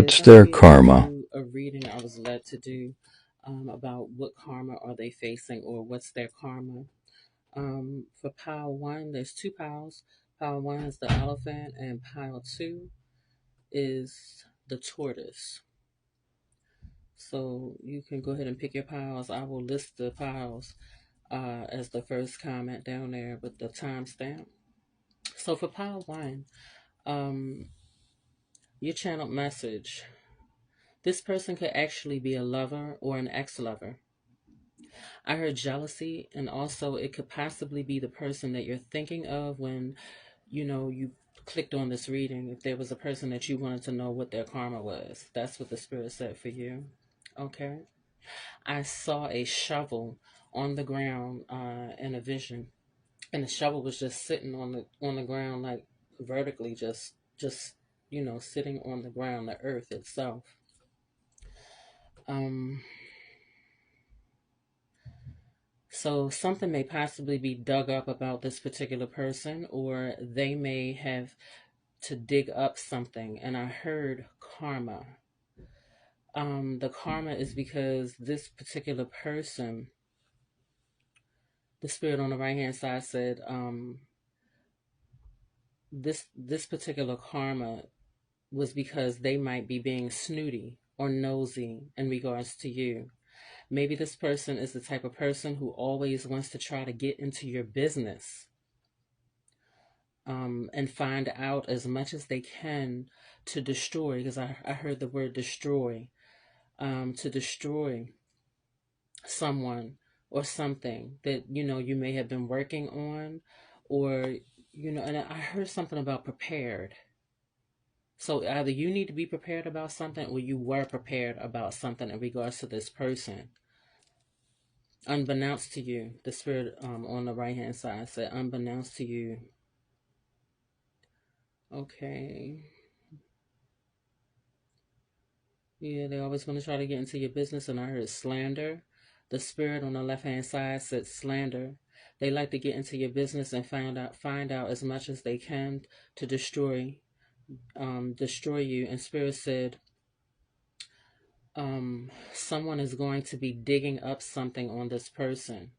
What's their karma? do a reading I was led to do about what karma are they facing or what's their karma. For pile one, there's two piles. Pile one is the elephant, and pile two is the tortoise. So you can go ahead and pick your piles. I will list the piles as the first comment down there with the timestamp. So for pile one, um, your channeled message. This person could actually be a lover or an ex-lover. I heard jealousy, and also it could possibly be the person that you're thinking of when you clicked on this reading. If there was a person that you wanted to know what their karma was, that's what the spirit said for you. Okay. I saw a shovel on the ground in a vision, and the shovel was just sitting on the ground, like vertically, just sitting on the ground, the earth itself. Um, So something may possibly be dug up about this particular person, or they may have to dig up something. And I heard karma. The karma is because this particular person, the spirit on the right hand side said, this particular karma was because they might be being snooty or nosy in regards to you. Maybe this person is the type of person who always wants to try to get into your business, and find out as much as they can to destroy, because I heard the word destroy, to destroy someone or something that you may have been working on, or and I heard something about prepared. So either you need to be prepared about something, or you were prepared about something in regards to this person. Unbeknownst to you, the spirit on the right hand side said, unbeknownst to you. Okay. Yeah, they always going to try to get into your business, and I heard slander. The spirit on the left hand side said slander. They like to get into your business and find out as much as they can to destroy you. And spirit said, someone is going to be digging up something on this person.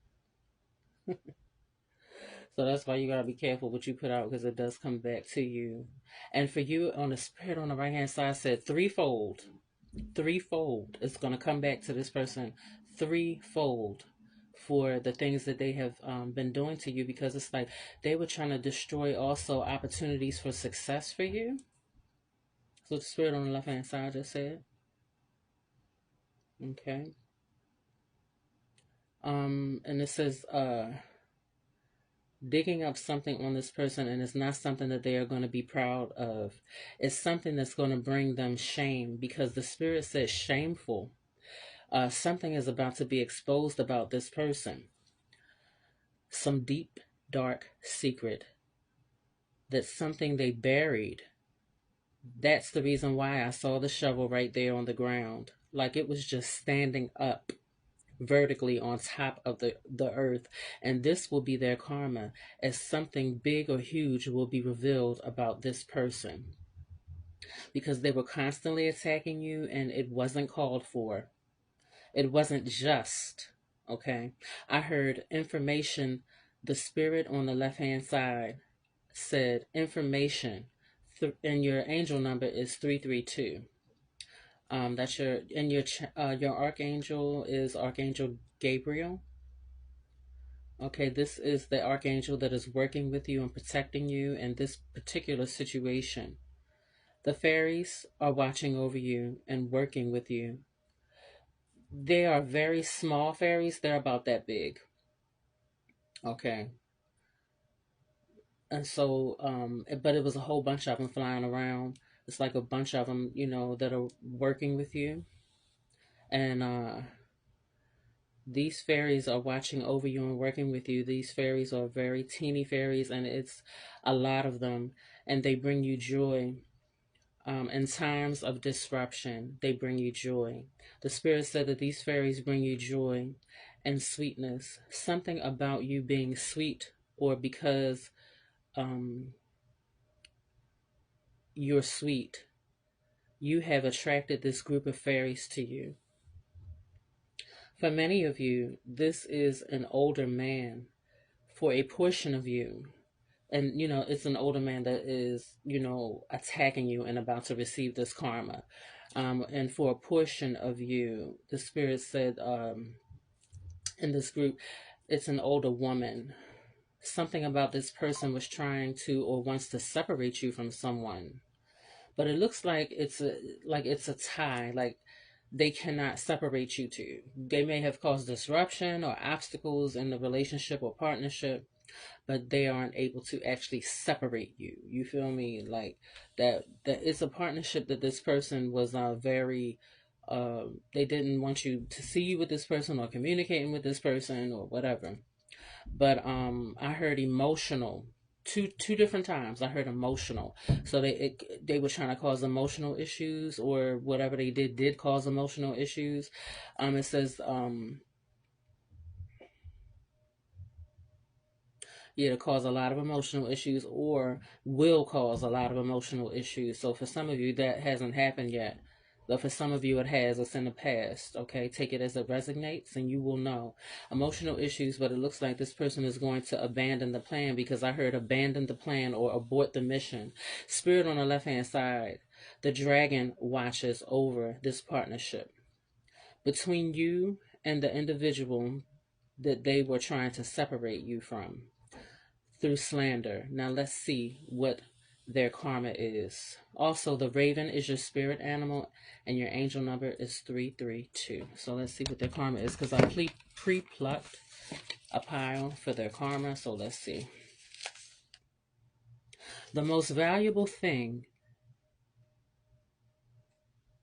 So that's why you gotta be careful what you put out, because it does come back to you. And for you, on the spirit on the right hand side said threefold. Threefold. It's going to come back to this person threefold for the things that they have been doing to you, because it's like they were trying to destroy also opportunities for success for you. So the spirit on the left hand side just said, okay. And it says, digging up something on this person, and it's not something that they are going to be proud of. It's something that's going to bring them shame, because the spirit says shameful. Something is about to be exposed about this person. Some deep, dark secret. That's something they buried. That's the reason why I saw the shovel right there on the ground. Like it was just standing up vertically on top of the earth. And this will be their karma, as something big or huge will be revealed about this person. Because they were constantly attacking you, and it wasn't called for. It wasn't just. Okay. I heard information. The spirit on the left hand side said information, and your angel number is 332. That's your archangel is Archangel Gabriel. Okay, this is the archangel that is working with you and protecting you in this particular situation. The fairies are watching over you and working with you. They are very small fairies. They're about that big. Okay. And so, but it was a whole bunch of them flying around. It's like a bunch of them, that are working with you. And these fairies are watching over you and working with you. These fairies are very teeny fairies, and it's a lot of them. And they bring you joy. In times of disruption, they bring you joy. The spirit said that these fairies bring you joy and sweetness. Something about you being sweet, or because um, you're sweet. you have attracted this group of fairies to you. For many of you, this is an older man. For a portion of you, and it's an older man that is attacking you and about to receive this karma. And for a portion of you, the spirit said, in this group, it's an older woman. Something about this person was trying to or wants to separate you from someone, but it looks like it's a tie. Like they cannot separate you two. They may have caused disruption or obstacles in the relationship or partnership, but they aren't able to actually separate you. You feel me? Like that it's a partnership that this person was very they didn't want you to see you with this person or communicating with this person or whatever. But I heard emotional two different times. I heard emotional. So they were trying to cause emotional issues, or whatever they did cause emotional issues. It says yeah, to cause a lot of emotional issues, or will cause a lot of emotional issues. So for some of you, that hasn't happened yet. But for some of you, it has. It's in the past. Okay, take it as it resonates, and you will know emotional issues. But it looks like this person is going to abandon the plan, because I heard abandon the plan or abort the mission. Spirit on the left hand side, the dragon watches over this partnership between you and the individual that they were trying to separate you from through slander. Now let's see what their karma is. Also, the raven is your spirit animal, and your angel number is 332. So let's see what their karma is, because I pre-plucked a pile for their karma. So let's see. The most valuable thing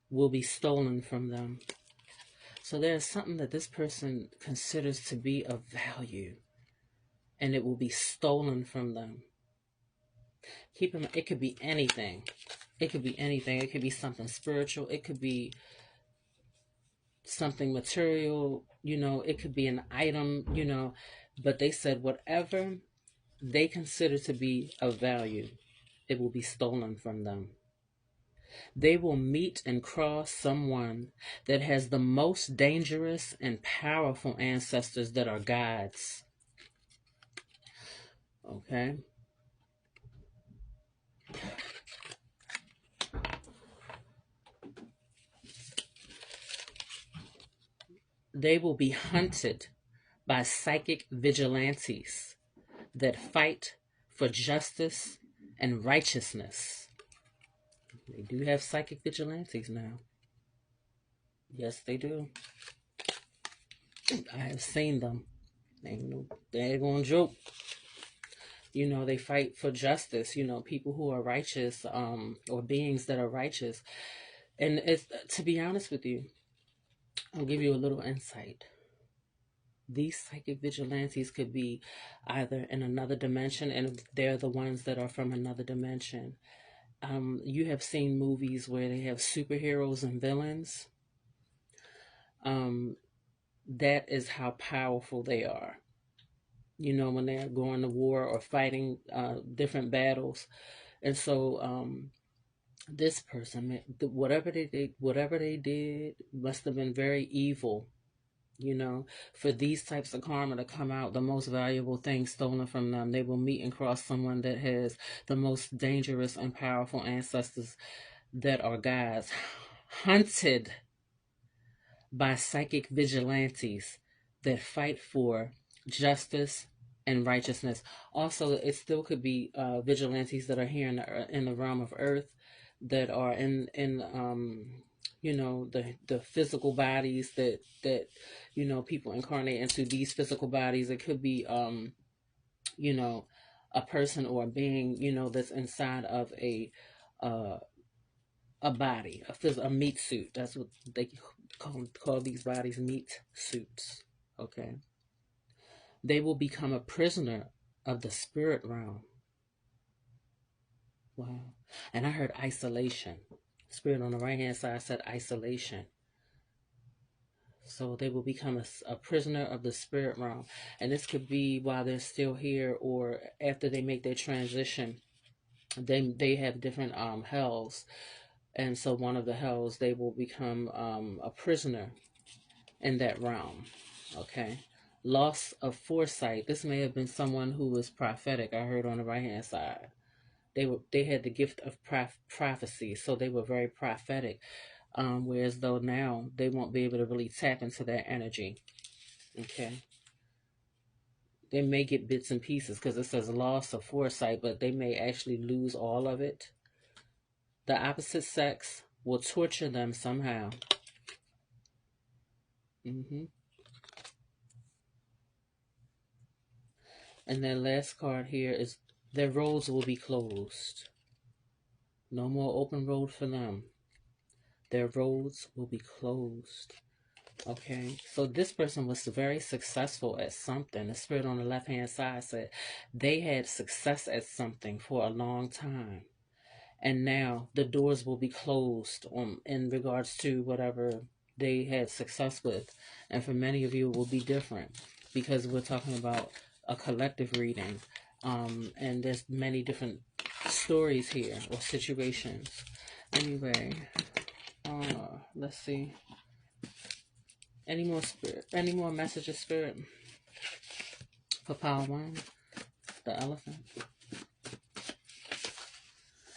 will be stolen from them. So there's something that this person considers to be of value, and it will be stolen from them. Keep in mind, it could be anything. It could be anything. It could be something spiritual. It could be something material. It could be an item. But they said whatever they consider to be of value, it will be stolen from them. They will meet and cross someone that has the most dangerous and powerful ancestors that are gods. Okay? They will be hunted by psychic vigilantes that fight for justice and righteousness. They do have psychic vigilantes now. Yes, they do. I have seen them. They ain't no daggone joke. They fight for justice. People who are righteous, or beings that are righteous. And it's, to be honest with you, I'll give you a little insight. These psychic vigilantes could be either in another dimension, and they're the ones that are from another dimension. You have seen movies where they have superheroes and villains. That is how powerful they are. When they're going to war or fighting different battles. And so this person, whatever they did must have been very evil. For these types of karma to come out, the most valuable thing stolen from them, they will meet and cross someone that has the most dangerous and powerful ancestors that are gods, hunted by psychic vigilantes that fight for justice and righteousness. Also, it still could be vigilantes that are here in the realm of earth, that are in the physical bodies that people incarnate into these physical bodies. It could be a person or a being that's inside of a body, a meat suit. That's what they call these bodies, meat suits. Okay. They will become a prisoner of the spirit realm. Wow. And I heard isolation. Spirit on the right hand side said isolation. So they will become a prisoner of the spirit realm. And this could be while they're still here, or after they make their transition. They have different hells And so one of the hells, they will become a prisoner in that realm. Okay. Loss of foresight. This may have been someone who was prophetic. I heard on the right hand side. They had the gift of prophecy, so they were very prophetic. Whereas though now they won't be able to really tap into that energy. Okay. They may get bits and pieces because it says loss of foresight, but they may actually lose all of it. The opposite sex will torture them somehow. hmm And their last card here is their roads will be closed. No more open road for them. Their roads will be closed. Okay, so this person was very successful at something. The spirit on the left hand side said they had success at something for a long time. And now the doors will be closed in regards to whatever they had success with. And for many of you, it will be different because we're talking about a collective reading. And there's many different stories here or situations. Anyway, let's see. Any more messages, spirit, for power one, the elephant?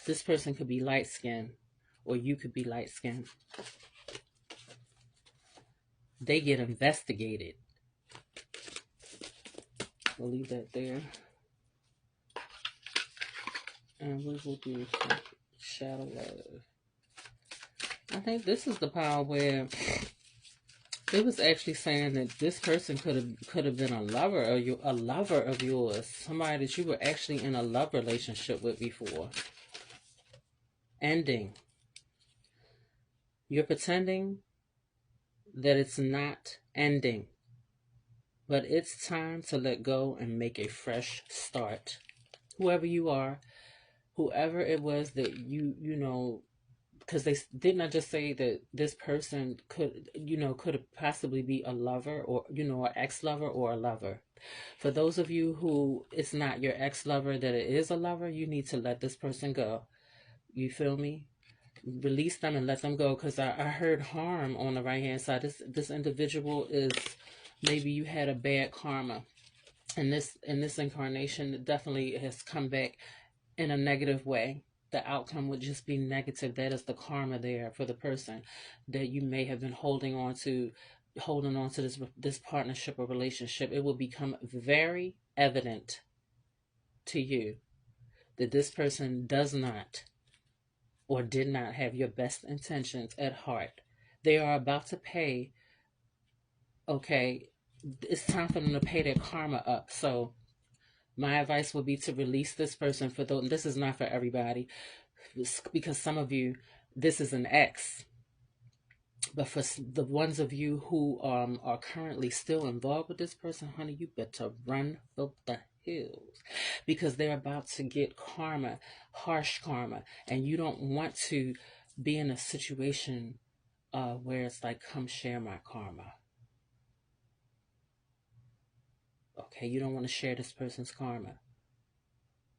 This person could be light skinned, or you could be light skinned. They get investigated. We'll leave that there. And we will do shadow love. I think this is the power where it was actually saying that this person could have been a lover of yours, somebody that you were actually in a love relationship with before. Ending. You're pretending that it's not ending, but it's time to let go and make a fresh start. Whoever you are, whoever it was that you know, because they did not just say that this person could possibly be a lover or, an ex-lover or a lover. For those of you who it's not your ex-lover, that it is a lover, you need to let this person go. You feel me? Release them and let them go, because I heard harm on the right hand side. This individual is, maybe you had a bad karma, and this in this incarnation it definitely has come back in a negative way. The outcome would just be negative. That is the karma there for the person that you may have been holding on to this partnership or relationship. It will become very evident to you that this person does not or did not have your best intentions at heart. They are about to pay. Okay, it's time for them to pay their karma up. So my advice would be to release this person. For those, this is not for everybody, because some of you, this is an ex. But for the ones of you who are currently still involved with this person, honey, you better run for the hills, because they're about to get karma, harsh karma, and you don't want to be in a situation where it's like, come share my karma. Okay, you don't want to share this person's karma.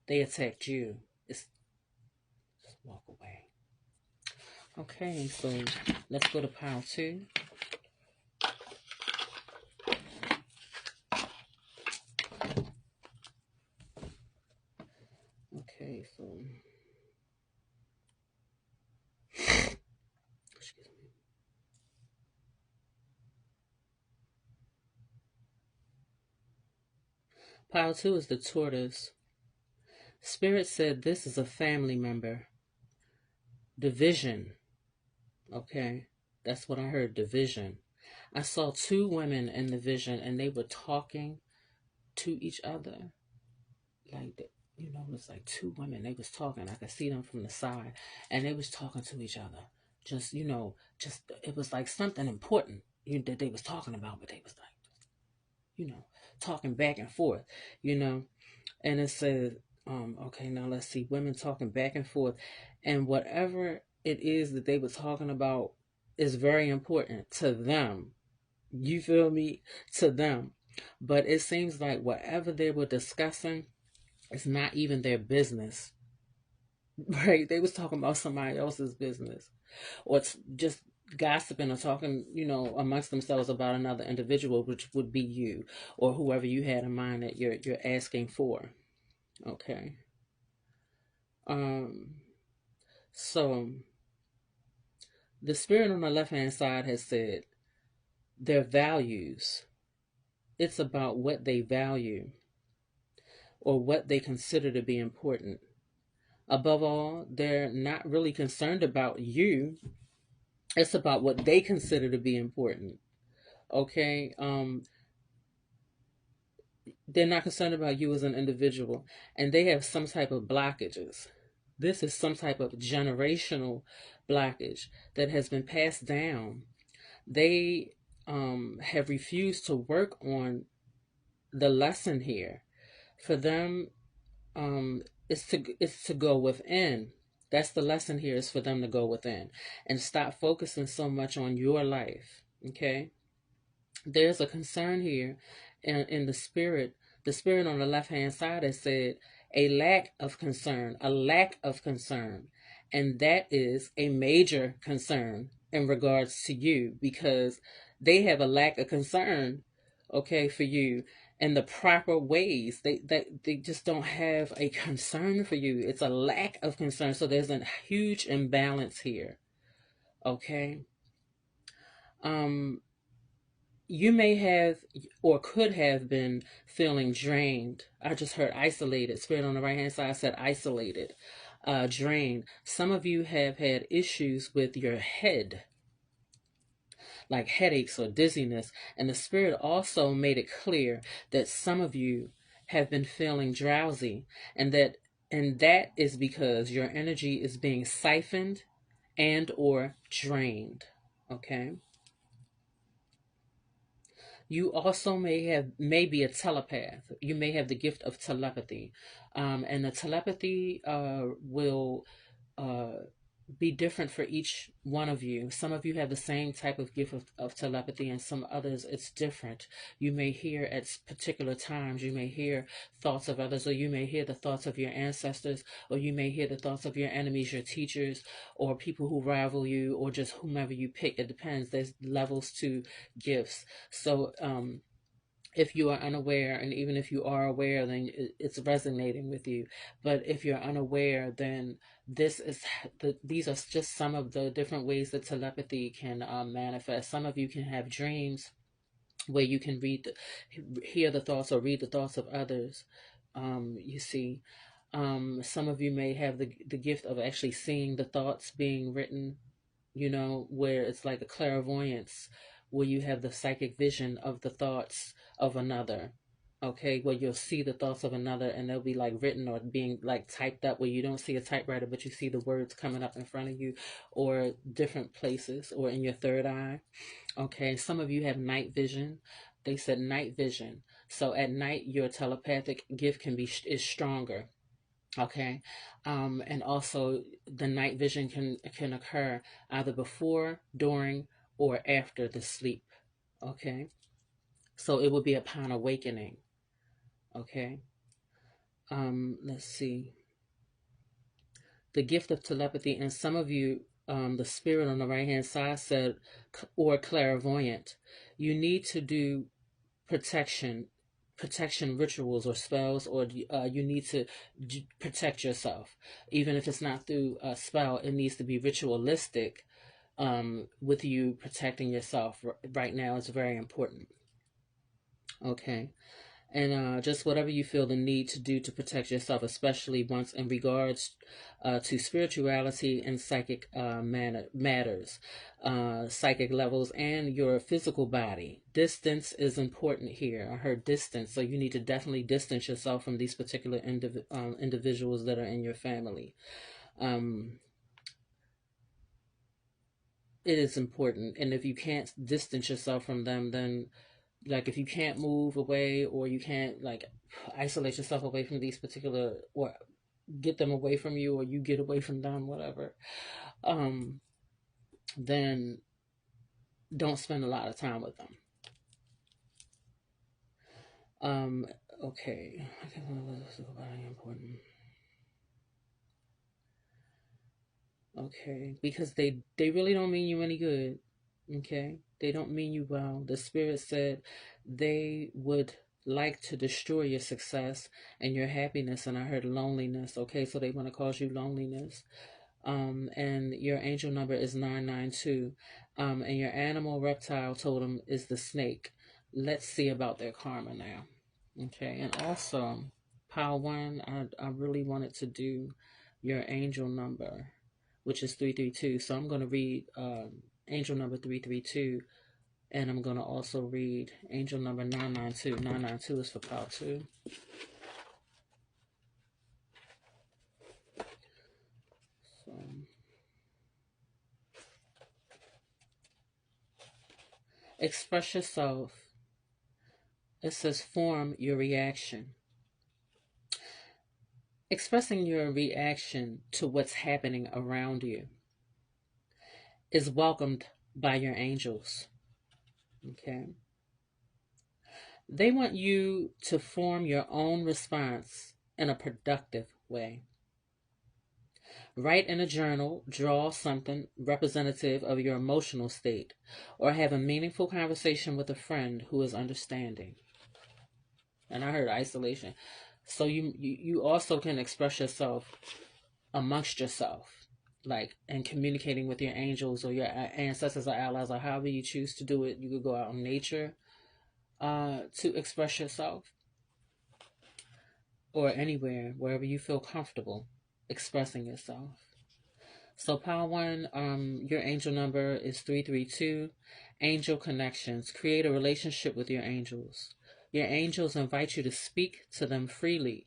They attacked you. Just walk away. Okay, so let's go to pile 2. Okay, so excuse me. Pile 2 is the tortoise. Spirit said this is a family member. Division. Okay, that's what I heard, division. I saw 2 women in the vision, and they were talking to each other. Like, it's like 2 women. They was talking. I could see them from the side, and they was talking to each other. Just, it was like something important that they was talking about, but they was like, talking back and forth, and it said, okay, now let's see, women talking back and forth, and whatever it is that they were talking about is very important to them. You feel me? To them. But it seems like whatever they were discussing, it's not even their business. right? They was talking about somebody else's business, or it's just gossiping or talking, amongst themselves about another individual, which would be you or whoever you had in mind that you're asking for. Okay. Um. So the spirit on the left hand side has said their values. It's about what they value or what they consider to be important. Above all, they're not really concerned about you. It's about what they consider to be important. Okay. They're not concerned about you as an individual, and they have some type of blockages. This is some type of generational blockage that has been passed down. They have refused to work on the lesson here. For them, it's to go within. That's the lesson here, is for them to go within and stop focusing so much on your life. Okay, there's a concern here in the spirit on the left hand side has said a lack of concern, and that is a major concern in regards to you, because they have a lack of concern, okay, for you in the proper ways. They just don't have a concern for you. It's a lack of concern, so there's a huge imbalance here. Okay. um you may have or could have been feeling drained. I just heard isolated. Spirit on the right hand side said isolated, drained. Some of you have had issues with your head, like headaches or dizziness. And the Spirit also made it clear that some of you have been feeling drowsy, and that is because your energy is being siphoned and or drained. Okay. You also may be a telepath. You may have the gift of telepathy, and the telepathy will uh, be different for each one of you. Some of you have the same type of gift of telepathy, and some others it's different. You may hear at particular times, you may hear thoughts of others, or you may hear the thoughts of your ancestors, or you may hear the thoughts of your enemies, your teachers, or people who rival you, or just whomever you pick. It depends. There's levels to gifts. So, if you are unaware, and even if you are aware, then it's resonating with you. But if you're unaware, then these are just some of the different ways that telepathy can manifest. Some of you can have dreams where you can hear the thoughts or read the thoughts of others. You see, some of you may have the gift of actually seeing the thoughts being written, where it's like a clairvoyance, where you have the psychic vision of the thoughts of another. Okay, where you'll see the thoughts of another and they'll be like written or being like typed up, where you don't see a typewriter, but you see the words coming up in front of you, or different places, or in your third eye. Okay, some of you have night vision. They said night vision. So at night, your telepathic gift is stronger. Okay. And also the night vision can occur either before, during, or after the sleep. Okay. So it would be upon awakening. Okay. Let's see. The gift of telepathy, and some of you, the spirit on the right hand side said, or clairvoyant. You need to do protection rituals or spells, or you need to protect yourself. Even if it's not through a spell, it needs to be ritualistic, with you protecting yourself right now is very important. Okay. And just whatever you feel the need to do to protect yourself, especially once in regards to spirituality and psychic matters, psychic levels, and your physical body. Distance is important here. I heard distance, so you need to definitely distance yourself from these particular individuals that are in your family. Um, it is important, and if you can't distance yourself from them, then like if you can't move away, or you can't like isolate yourself away from these particular, or get them away from you, or you get away from them, whatever, um then don't spend a lot of time with them. um okay. Important. Okay, because they really don't mean you any good. Okay, they don't mean you well. The spirit said they would like to destroy your success and your happiness, and I heard loneliness. Okay, so they want to cause you loneliness. And your angel number is 992. And your animal reptile totem is the snake. Let's see about their karma now. Okay, and also, pile one, I really wanted to do your angel number, which is 332. So I'm going to read angel number 332, and I'm going to also read angel number 992. 992 is for pile two. So, express yourself. It says form your reaction. Expressing your reaction to what's happening around you is welcomed by your angels. Okay. They want you to form your own response in a productive way. Write in a journal, draw something representative of your emotional state, or have a meaningful conversation with a friend who is understanding. And I heard isolation. So you also can express yourself amongst yourself, like, and communicating with your angels or your ancestors or allies, or however you choose to do it. You could go out in nature to express yourself, or anywhere, wherever you feel comfortable expressing yourself. So power one, your angel number is 332. Angel connections. Create a relationship with your angels. Your angels invite you to speak to them freely.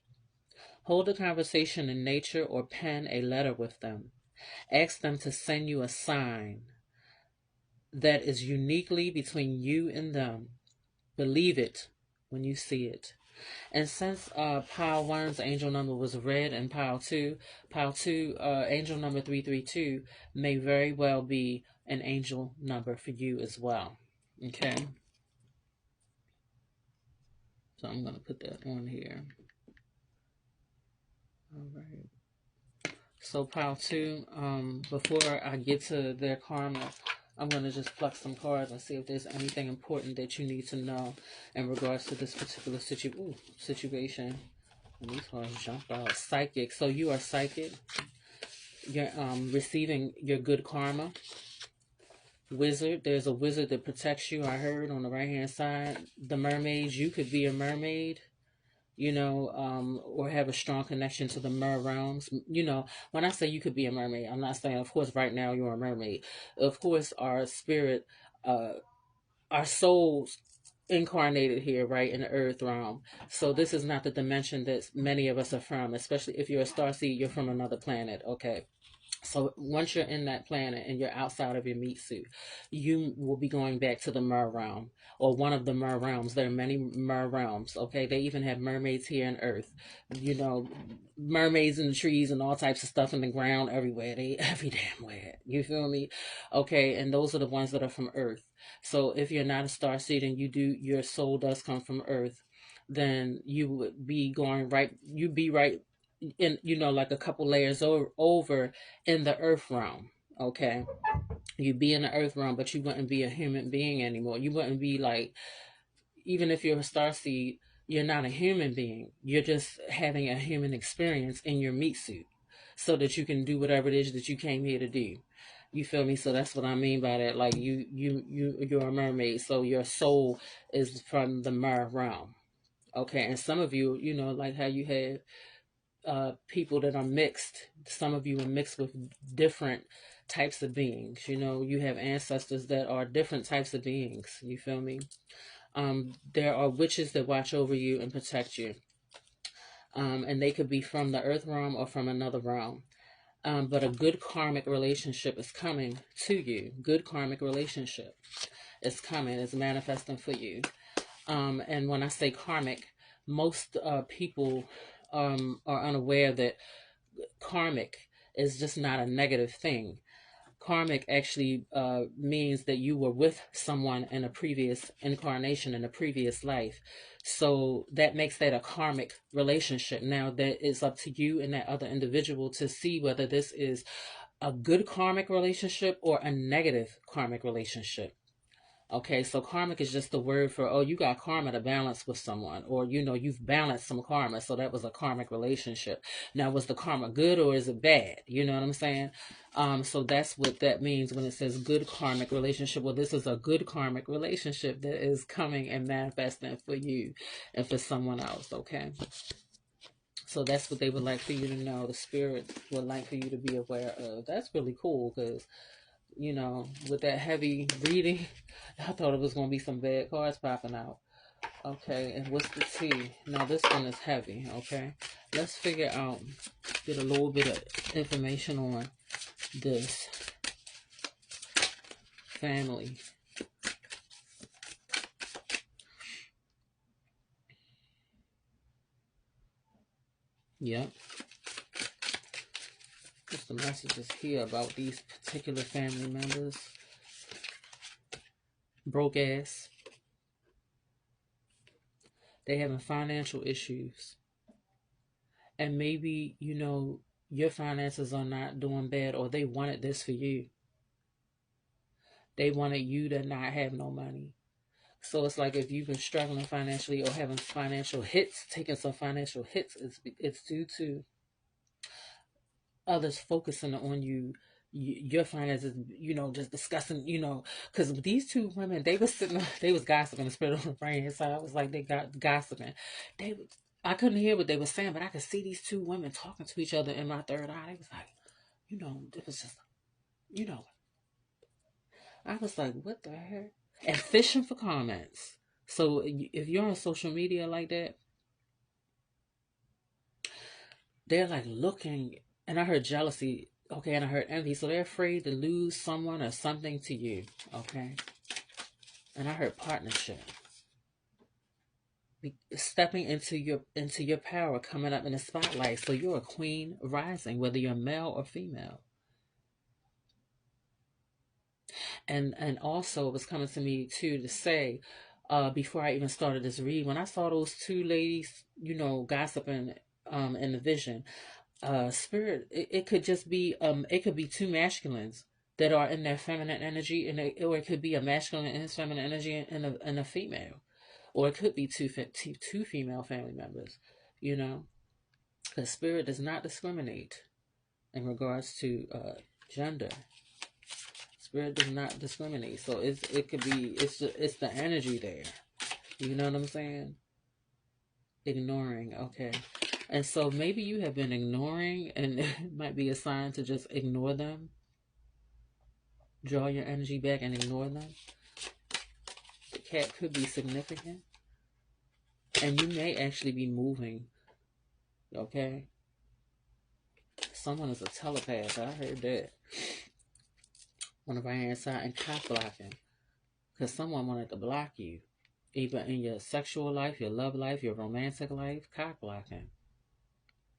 Hold a conversation in nature or pen a letter with them. Ask them to send you a sign that is uniquely between you and them. Believe it when you see it. And since pile one's angel number was red and pile two, angel number 332 may very well be an angel number for you as well. Okay. So I'm going to put that on here. All right. So pile two, before I get to their karma, I'm going to just pluck some cards and see if there's anything important that you need to know in regards to this particular situation. And these cards jump out. Psychic. So you are psychic. You're receiving your good karma. Wizard. There's a wizard that protects you. I heard on the right hand side. The mermaids. You could be a mermaid. Or have a strong connection to the mer realms. When I say you could be a mermaid, I'm not saying, of course, right now you're a mermaid. Of course, our spirit, our souls incarnated here, right, in the earth realm. So this is not the dimension that many of us are from, especially if you're a starseed, you're from another planet, okay? So once you're in that planet and you're outside of your meat suit, you will be going back to the mer realm, or one of the mer realms. There are many mer realms. Okay, they even have mermaids here on Earth. Mermaids in the trees and all types of stuff in the ground everywhere. They every damn where. You feel me? Okay, and those are the ones that are from Earth. So if you're not a star seed and your soul does come from Earth, then you would be going right. You'd be right in, like a couple layers over in the earth realm. Okay, you'd be in the earth realm, but you wouldn't be a human being anymore. You wouldn't be like, even if you're a star seed, you're not a human being. You're just having a human experience in your meat suit, so that you can do whatever it is that you came here to do. You feel me? So that's what I mean by that. Like you're a mermaid, so your soul is from the mer realm. Okay, and some of you, like how you have people that are mixed. Some of you are mixed with different types of beings. You have ancestors that are different types of beings. You feel me? There are witches that watch over you and protect you. And they could be from the earth realm or from another realm. But a good karmic relationship is coming to you. Good karmic relationship is coming, is manifesting for you. And when I say karmic, most people are unaware that karmic is just not a negative thing. Karmic actually means that you were with someone in a previous incarnation, in a previous life. So that makes that a karmic relationship. Now, that is up to you and that other individual to see whether this is a good karmic relationship or a negative karmic relationship. Okay, so karmic is just the word for, oh, you got karma to balance with someone, or you've balanced some karma, so that was a karmic relationship. Now, was the karma good or is it bad? You know what I'm saying? So that's what that means when it says good karmic relationship. Well, this is a good karmic relationship that is coming and manifesting for you and for someone else, okay? So that's what they would like for you to know. The spirit would like for you to be aware of. That's really cool because with that heavy reading, I thought it was going to be some bad cards popping out. Okay, and what's the T? Now, this one is heavy, okay? Let's figure out, get a little bit of information on this family. Yep. What's the messages here about these particular family members? Broke ass. They having financial issues. And maybe, your finances are not doing bad, or they wanted this for you. They wanted you to not have no money. So it's like if you've been struggling financially or having financial hits, taking some financial hits, it's due to others focusing on your finances, just discussing, because these two women, they was sitting, they was gossiping, the spirit on the right hand side, I was like, they got gossiping. I couldn't hear what they were saying, but I could see these two women talking to each other in my third eye. They was like, it was just, you know, I was like, what the heck? And fishing for comments. So if you're on social media like that, they're like looking, and I heard jealousy, okay, and I heard envy. So they're afraid to lose someone or something to you, okay? And I heard partnership. Stepping into your power, coming up in the spotlight. So you're a queen rising, whether you're male or female. And also it was coming to me too to say, before I even started this read, when I saw those two ladies, gossiping in the vision, spirit, it could just be it could be two masculines that are in their feminine energy, or it could be a masculine and his feminine energy and a female, or it could be two female family members, because spirit does not discriminate in regards to gender. Spirit does not discriminate, so it could be it's the energy there. You know what I'm saying? Ignoring, okay. And so maybe you have been ignoring, and it might be a sign to just ignore them. Draw your energy back and ignore them. The cat could be significant. And you may actually be moving, okay? Someone is a telepath. I heard that. On the right hand side, and cock blocking. Because someone wanted to block you. Either in your sexual life, your love life, your romantic life, cock blocking.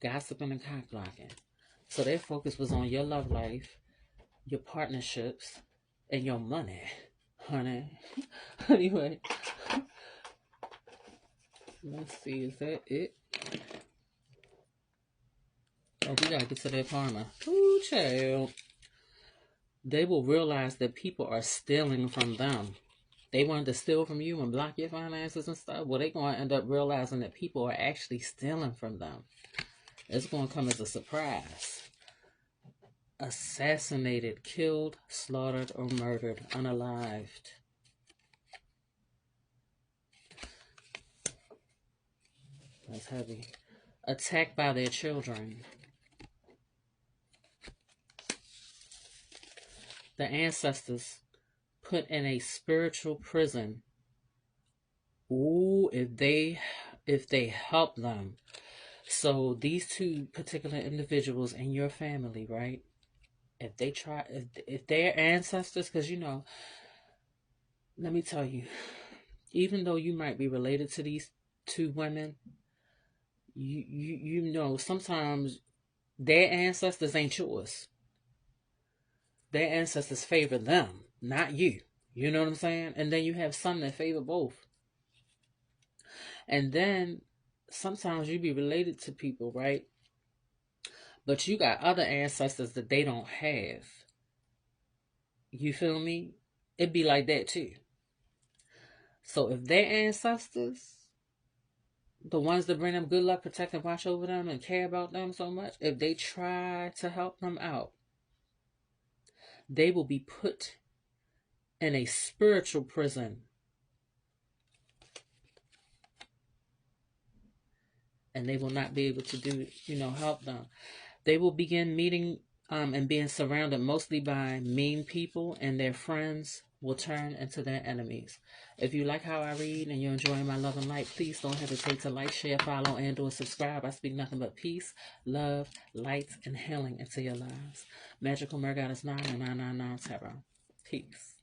Gossiping and cock blocking. So their focus was on your love life, your partnerships, and your money, honey. Anyway, let's see, is that it? Oh, we gotta get to their karma. Ooh, child. They will realize that people are stealing from them. They wanted to steal from you and block your finances and stuff. Well, they're going to end up realizing that people are actually stealing from them. It's going to come as a surprise. Assassinated, killed, slaughtered, or murdered, unalived. That's heavy. Attacked by their children. The ancestors put in a spiritual prison. Ooh, if they help them. So these two particular individuals in your family, right? If they try, if their ancestors, because let me tell you, even though you might be related to these two women, sometimes their ancestors ain't yours. Their ancestors favor them, not you. You know what I'm saying? And then you have some that favor both. And then sometimes you be related to people, right? But you got other ancestors that they don't have. You feel me? It'd be like that too. So if their ancestors, the ones that bring them good luck, protect and watch over them and care about them so much, if they try to help them out, they will be put in a spiritual prison. And they will not be able to do, help them. They will begin meeting and being surrounded mostly by mean people, and their friends will turn into their enemies. If you like how I read and you're enjoying my love and light, please don't hesitate to like, share, follow, and or subscribe. I speak nothing but peace, love, light, and healing into your lives. Magical Mergoddess 9 and 999 Tarot. Peace.